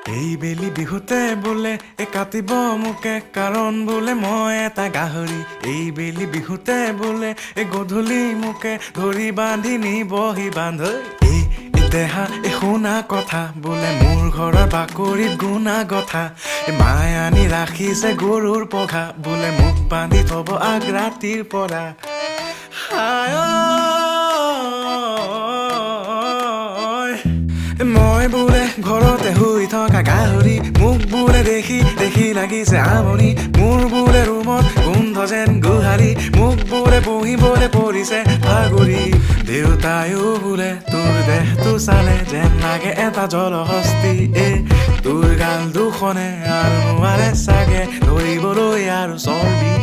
এই বেলি বিহুতে বোলে কাটিব মোকে কাৰণ বোলে মই এটা গাহৰি এই বেলি বিহুতে বোলে গধূলি মোকে ধৰি বান্ধি নিবহি বান্ধ এই দেহা শুনা কথা বোলে মোৰ ঘৰৰ বাকৰিত গুণা কথা মায়ে আনি ৰাখিছে গৰুৰ পঘা বোলে মোক বান্ধি থব আগ ৰাতিৰ পৰা মই বোলে ঘৰতে শুই থকা গাহৰি মোক বোলে দেখি দেখি লাগিছে আমনি মোৰ বোলে ৰুমত গোন্ধ যেন গোহাৰি মোক বোলে বহিবলৈ পৰিছে ভাগৰি দেউতায়ো বোলে তোৰ দেহটো চালে যেন লাগে এটা জলহস্তি তোৰ গাল দুখনে আৰু নোৱাৰে চাগে ধৰিবলৈ আৰু চৰ্বি